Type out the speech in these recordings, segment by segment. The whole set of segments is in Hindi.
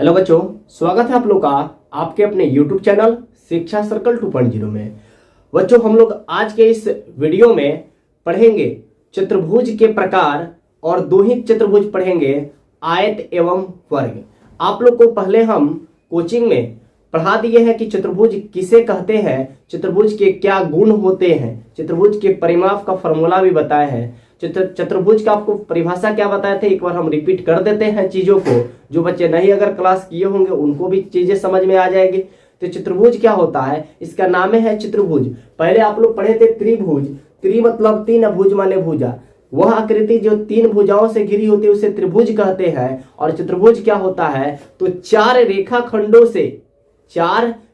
हेलो बच्चों, स्वागत है आप लोग का आपके अपने YouTube चैनल शिक्षा सर्कल 2.0 में। बच्चों, हम लोग आज के इस वीडियो में पढ़ेंगे चतुर्भुज के प्रकार और दो ही चतुर्भुज पढ़ेंगे, आयत एवं वर्ग। आप लोग को पहले हम कोचिंग में पढ़ा दिए हैं कि चतुर्भुज किसे कहते हैं, चतुर्भुज के क्या गुण होते हैं, चतुर्भुज के परिमाप का फॉर्मूला भी बताया है। चतुर्भुज का आपको परिभाषा क्या बताए थे, एक बार हम रिपीट कर देते हैं चीजों को। जो बच्चे नहीं अगर क्लास किए होंगे उनको भी चीजें समझ में आ जाएगी। तो चतुर्भुज क्या होता है, इसका नाम है चतुर्भुज। पहले आप लोग पढ़े थे त्रिभुज। त्रि मतलब तीन, भुज माने भुजा। वह आकृति जो तीन भुजाओं से घिरी होती है उसे त्रिभुज कहते हैं। और चतुर्भुज क्या होता है, तो चार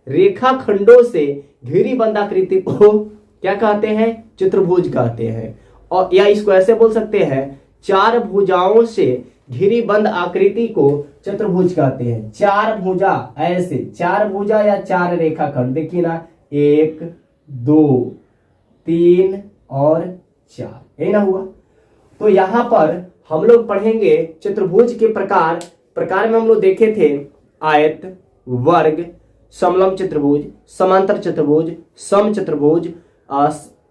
रेखाखंडों से घिरी बंद आकृति को क्या कहते हैं, चतुर्भुज कहते हैं। और या इसको ऐसे बोल सकते हैं, चार भुजाओं से घिरी बंद आकृति को चतुर्भुज कहते हैं। चार भुजा, ऐसे चार भुजा या चार रेखाखंड, देखिए ना, 1 2 3 और 4, यही ना हुआ। तो यहां पर हम लोग पढ़ेंगे चतुर्भुज के प्रकार में हम लोग देखे थे आयत, वर्ग, समलंब चतुर्भुज, समांतर चतुर्भुज, सम चतुर्भुज,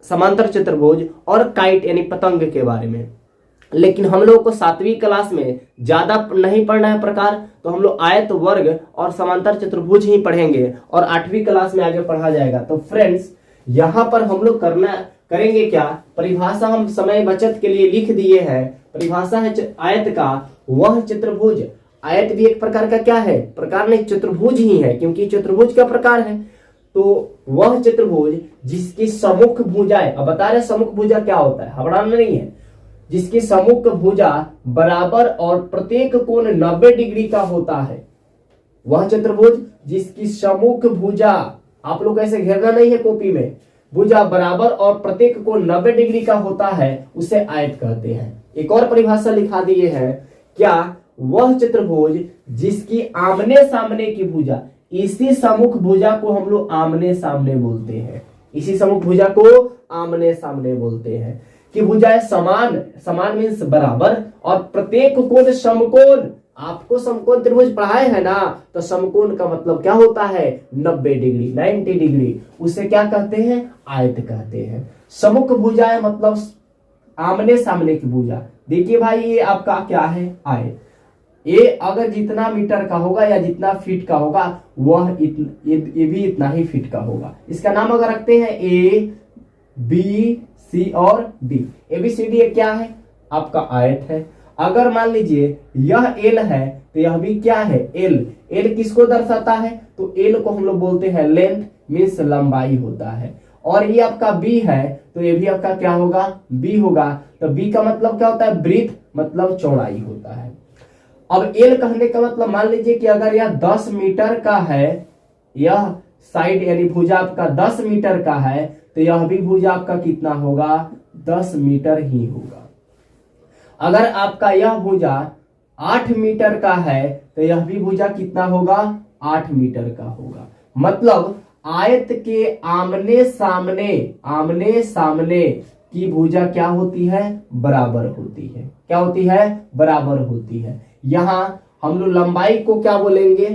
समांतर चतुर्भुज और काइट यानी पतंग के बारे में। लेकिन हम लोग को 7वीं क्लास में ज्यादा नहीं पढ़ना है प्रकार, तो हम लोग आयत, वर्ग और समांतर चतुर्भुज ही पढ़ेंगे और 8वीं क्लास में आगे पढ़ा जाएगा। तो फ्रेंड्स, यहाँ पर हम लोग करेंगे क्या, परिभाषा हम समय बचत के लिए लिख दिए हैं। परिभाषा है आयत का वह चतुर्भुज। आयत भी एक प्रकार का क्या है, प्रकार नहीं, चतुर्भुज ही है, क्योंकि चतुर्भुज का प्रकार है। तो वह चतुर्भुज जिसकी सम्मुख भुजाएं, अब बता रहे सम्मुख भुजा क्या होता है, हबड़ाना नहीं है, जिसकी सम्मुख भुजा बराबर और प्रत्येक कोण 90 डिग्री का होता है। वह चतुर्भुज जिसकी सम्मुख भुजा, आप लोग ऐसे घेरना नहीं है कॉपी में, भुजा बराबर और प्रत्येक कोण 90 डिग्री का होता है, उसे आयत कहते हैं। एक और परिभाषा लिखा दिए है, क्या, वह चतुर्भुज जिसकी आमने सामने की भुजा, इसी सम्मुख भुजा को हम लोग आमने सामने बोलते हैं। इसी सम्मुख भुजा को आमने सामने बोलते हैं कि भुजाएं समान मीन्स बराबर और प्रत्येक कोण समकोण। आपको समकोण त्रिभुज पढ़ाए है ना, तो समकोण का मतलब क्या होता है, 90 डिग्री, 90 डिग्री, उसे क्या कहते हैं, आयत कहते हैं। सम्मुख भुजाएं मतलब आमने सामने की भुजा। देखिए भाई, ये आपका क्या है, आयत। ये अगर जितना मीटर का होगा या जितना फीट का होगा, वह ये भी इतना ही फीट का होगा। इसका नाम अगर रखते हैं ए, बी, सी और डी। ABCD क्या है, आपका आयत है। अगर मान लीजिए यह एल है तो यह भी क्या है, एल। एल किसको दर्शाता है, तो एल को हम लोग बोलते हैं लेंथ, मीन्स लंबाई होता है। और ये आपका बी है तो ये भी आपका क्या होगा, बी होगा। तो बी का मतलब क्या होता है, ब्रीथ मतलब चौड़ाई होता है। अब एल कहने का मतलब, मान लीजिए कि अगर यह 10 मीटर का है, यह साइड यानी भुजा आपका 10 मीटर का है, तो यह भी भुजा आपका कितना होगा, 10 मीटर ही होगा। अगर आपका यह भुजा 8 मीटर का है, तो यह भी भुजा कितना होगा, 8 मीटर का होगा। मतलब आयत के आमने सामने की भुजा क्या होती है, बराबर होती है। क्या होती है, बराबर होती है। यहां हम लोग लंबाई को क्या बोलेंगे,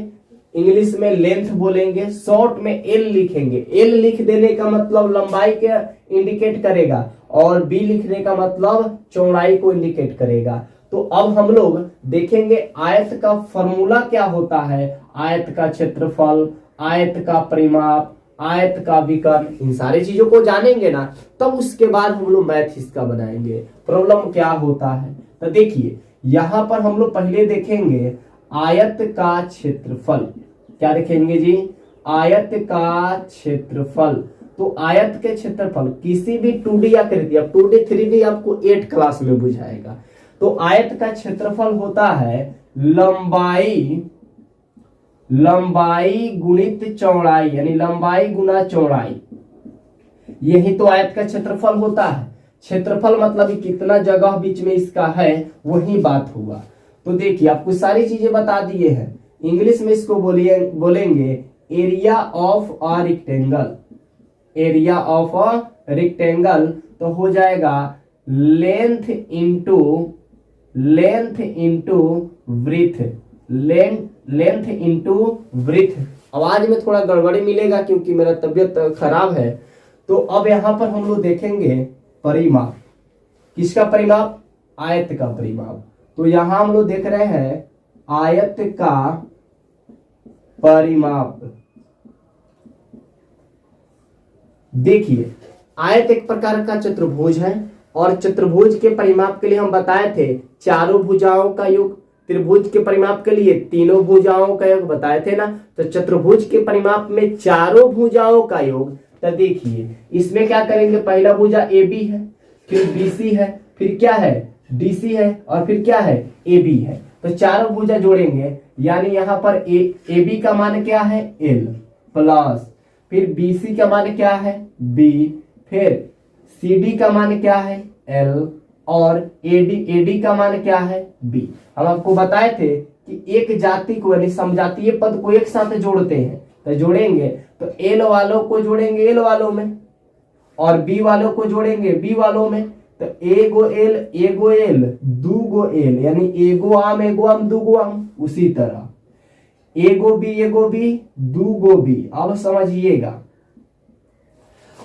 इंग्लिश में लेंथ बोलेंगे, शॉर्ट में एल लिखेंगे। एल लिख देने का मतलब लंबाई के इंडिकेट करेगा और बी लिखने का मतलब चौड़ाई को इंडिकेट करेगा। तो अब हम लोग देखेंगे आयत का फॉर्मूला क्या होता है, आयत का क्षेत्रफल, आयत का परिमाप, आयत का विकर्ण, इन सारी चीजों को जानेंगे ना, तब उसके बाद हम लोग मैथ इसका बनाएंगे, प्रॉब्लम क्या होता है। तो देखिए, यहां पर हम लोग पहले देखेंगे आयत का क्षेत्रफल। क्या देखेंगे जी, आयत का क्षेत्रफल। तो आयत के क्षेत्रफल किसी भी 2D आकृति, अब 2D 3D आपको 8 क्लास में बुझाएगा। तो आयत का क्षेत्रफल होता है लंबाई गुणित चौड़ाई, यानी लंबाई गुना चौड़ाई। यही तो आयत का क्षेत्रफल होता है। क्षेत्रफल मतलब कितना जगह बीच में इसका है, वही बात हुआ। तो देखिए, आपको सारी चीजें बता दिए हैं। इंग्लिश में इसको बोलेंगे area of a rectangle. Area of a rectangle तो हो जाएगा length into breadth, length length into breadth. आवाज में थोड़ा गड़बड़ी मिलेगा क्योंकि मेरा तबीयत खराब है। तो अब यहां पर हम लोग देखेंगे परिमाप। किसका परिमाप? आयत का परिमाप। तो यहां हम लोग देख रहे हैं आयत का परिमाप। देखिए, आयत एक प्रकार का चतुर्भुज है और चतुर्भुज के परिमाप के लिए हम बताए थे चारों भुजाओं का योग। त्रिभुज के परिमाप के लिए तीनों भुजाओं का योग बताए थे ना। तो चतुर्भुज के परिमाप में चारों भुजाओं का योग। तो देखिए इसमें क्या करेंगे, पहला भुजा ए बी है, फिर बी सी है, फिर क्या है डी सी है, और फिर क्या है ए बी है। तो चारों भुजा जोड़ेंगे, यानी यहां पर ए बी का मान क्या है एल प्लस, फिर बी सी का मान क्या है बी, फिर सी डी का मान क्या है एल, और एडी का मान क्या है बी। हम आपको बताए थे कि एक जाति को यानी समजातीय पद को एक साथ जोड़ते हैं। तो जोड़ेंगे तो एल वालों को जोड़ेंगे एल वालों में, और बी वालों को जोड़ेंगे बी वालों में। तो एगो एल दूगो एल, यानी एगो आम दूगो आम। उसी तरह एगो बी दूगो बी। अब समझिएगा,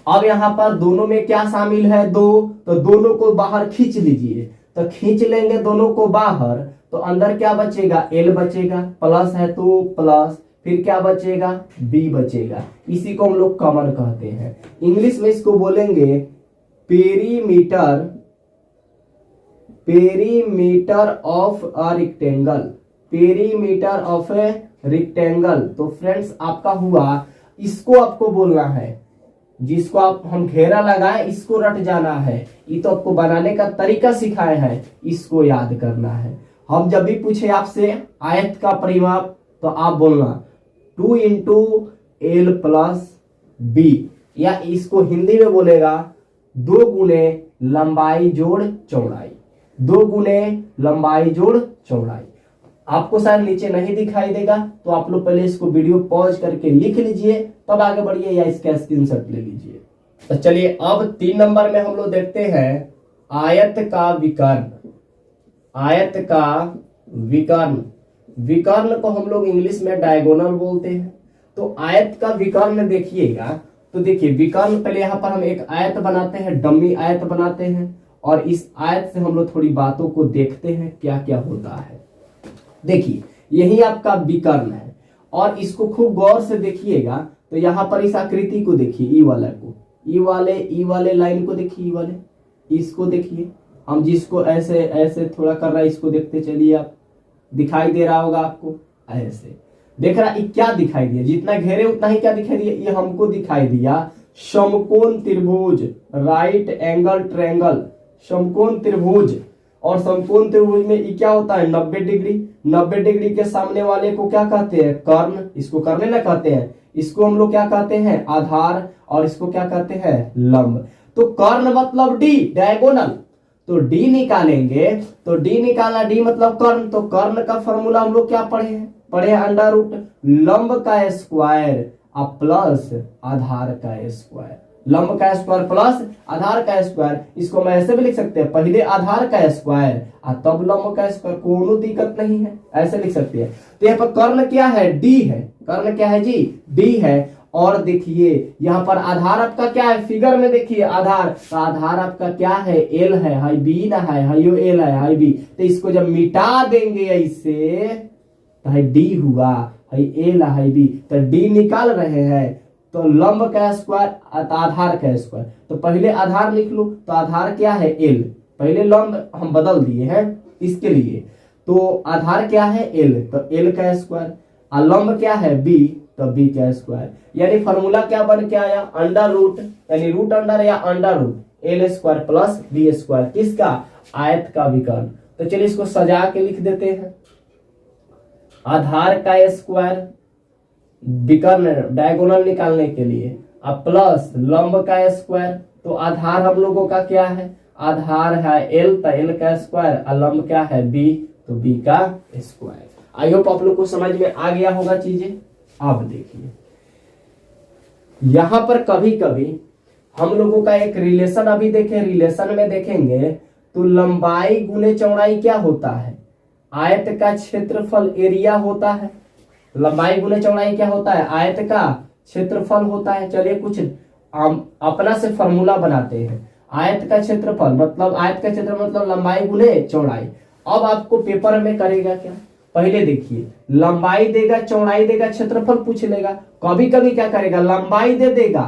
अब यहां पर दोनों में क्या शामिल है दो, तो दोनों को बाहर खींच लीजिए। तो खींच लेंगे दोनों को बाहर, तो अंदर क्या बचेगा एल बचेगा, प्लस है तो प्लस, फिर क्या बचेगा बी बचेगा। इसी को हम लोग कॉमन कहते हैं। इंग्लिश में इसको बोलेंगे perimeter of a rectangle. Perimeter of a rectangle. तो फ्रेंड्स आपका हुआ, इसको आपको बोलना है, जिसको हम घेरा लगाए इसको रट जाना है। ये तो आपको बनाने का तरीका सिखाए हैं, इसको याद करना है। हम जब भी पूछे आपसे आयत का परिमाप, तो आप बोलना 2 इंटू एल प्लस बी, या इसको हिंदी में बोलेगा 2 गुने लंबाई जोड़ चौड़ाई। 2 गुने लंबाई जोड़ चौड़ाई। आपको शायद नीचे नहीं दिखाई देगा, तो आप लोग पहले इसको वीडियो पॉज करके लिख लीजिए, तब आगे बढ़िए, या इसका स्क्रीनशॉट ले लीजिए। तो चलिए अब 3 नंबर में हम लोग देखते हैं आयत का विकर्ण। आयत का विकर्ण, विकर्ण को हम लोग इंग्लिश में डायगोनल बोलते हैं। तो आयत का विकर्ण देखिएगा, तो देखिए विकर्ण, पहले यहाँ पर हम एक आयत बनाते हैं, डमी आयत बनाते हैं, और इस आयत से हम लोग थोड़ी बातों को देखते हैं क्या क्या होता है। देखिए यही आपका विकर्ण है, और इसको खूब गौर से देखिएगा। तो यहां पर इस आकृति को देखिए, ई वाला को, ई वाले लाइन को देखिए, ई वाले, इसको देखिए। हम जिसको ऐसे ऐसे थोड़ा कर रहा है, इसको देखते चलिए आप, दिखाई दे रहा होगा आपको, ऐसे देख रहा है। क्या दिखाई दिया, जितना घेरे उतना ही क्या दिखाई दिया, ये हमको दिखाई दिया समकोण त्रिभुज, राइट एंगल ट्रायंगल, समकोण त्रिभुज। और समकोण त्रिभुज में ये क्या होता है 90 डिग्री। 90 डिग्री के सामने वाले को क्या कहते हैं कर्ण, इसको कर्ण ना कहते हैं। इसको हम लोग क्या कहते हैं आधार, और इसको क्या कहते हैं लंब। तो कर्ण मतलब डी, डायगोनल। तो डी निकालेंगे, तो डी निकाला, डी मतलब कर्ण। तो कर्ण का फॉर्मूला हम लोग क्या पढ़े अंडर रूट लंब का स्क्वायर प्लस आधार का स्क्वायर। लंब का स्क्वायर प्लस आधार का स्क्वायर। इसको मैं ऐसे भी लिख सकते हैं, पहले आधार का स्क्वायर तब लंब का स्क्वायर, कोनो दिक्कत नहीं है, ऐसे लिख सकते हैं। तो यहाँ पर कर्ण क्या है डी है, कर्ण क्या है जी डी है। और देखिए यहाँ पर आधार आपका क्या है, फिगर में देखिए आधार, तो आधार आपका क्या है एल है, हाई बी ना है, हाई एल है, हाई बी। तो इसको जब मिटा देंगे ऐसे, तो है डी हुआ, हाई एल हाई बी, तो डी निकाल रहे हैं। तो लंब का स्क्वायर आधार का स्क्वायर, तो पहले आधार लिख लो, तो आधार क्या है एल, पहले लंब हम बदल दिए हैं इसके लिए। तो आधार क्या है एल, तो एल का स्क्वायर, और लंब क्या है बी, तो बी का स्क्वायर। यानी फॉर्मूला क्या बन के आया अंडर रूट, यानी रूट अंडर या under root L square plus B square, किसका आयत का विकर्ण। तो चलिए इसको सजा के लिख देते हैं, आधार का स्क्वायर विकर्ण डायगोनल निकालने के लिए, अब प्लस लंब का स्क्वायर। तो आधार हम लोगों का क्या है, आधार है एल, तो एल का स्क्वायर, और लंब क्या है बी, तो बी का स्क्वायर। आई होप आप लोग को समझ में आ गया होगा चीजें। अब देखिए यहां पर कभी कभी हम लोगों का एक रिलेशन अभी देखें, रिलेशन में देखेंगे तो लंबाई गुने चौड़ाई क्या होता है, आयत का क्षेत्रफल एरिया होता है। लंबाई गुने चौड़ाई क्या होता है, आयत का क्षेत्रफल होता है। चलिए कुछ अपना से फॉर्मूला बनाते हैं। आयत का क्षेत्रफल मतलब आयत का क्षेत्र मतलब लंबाई गुने चौड़ाई। अब आपको पेपर में करेगा क्या, पहले देखिए लंबाई देगा, चौड़ाई देगा, क्षेत्रफल पूछ लेगा। कभी कभी क्या करेगा, लंबाई दे देगा,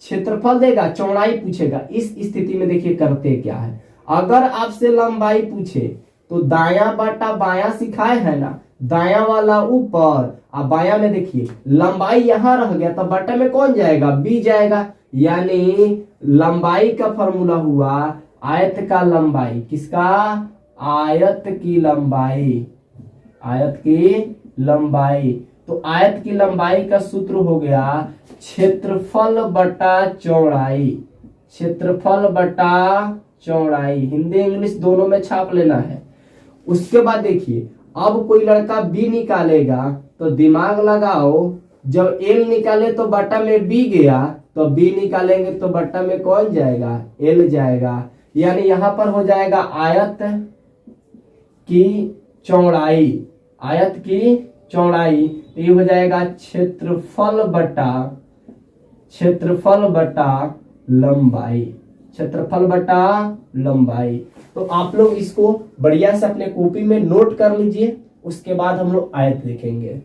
क्षेत्रफल देगा, चौड़ाई पूछेगा। इस स्थिति में देखिए करते क्या है, अगर आपसे लंबाई पूछे तो दाया बटा बाया सिखाए है ना, दाया वाला ऊपर और बाया में देखिए लंबाई यहां रह गया तो बटा में कौन जाएगा, बी जाएगा। यानी लंबाई का फॉर्मूला हुआ आयत का लंबाई, किसका, आयत की लंबाई, आयत की लंबाई। तो आयत की लंबाई का सूत्र हो गया क्षेत्रफल बटा चौड़ाई, क्षेत्रफल बटा चौड़ाई। हिंदी इंग्लिश दोनों में छाप लेना है। उसके बाद देखिए अब कोई लड़का बी निकालेगा तो दिमाग लगाओ, जब एल निकाले तो बटा में बी गया, तो बी निकालेंगे तो बटा में कौन जाएगा, एल जाएगा। यानी यहां पर हो जाएगा आयत की चौड़ाई, आयत की चौड़ाई, तो ये हो जाएगा क्षेत्रफल बटा लंबाई, क्षेत्रफल बटा लंबाई। तो आप लोग इसको बढ़िया से अपने कॉपी में नोट कर लीजिए, उसके बाद हम लोग आयत देखेंगे।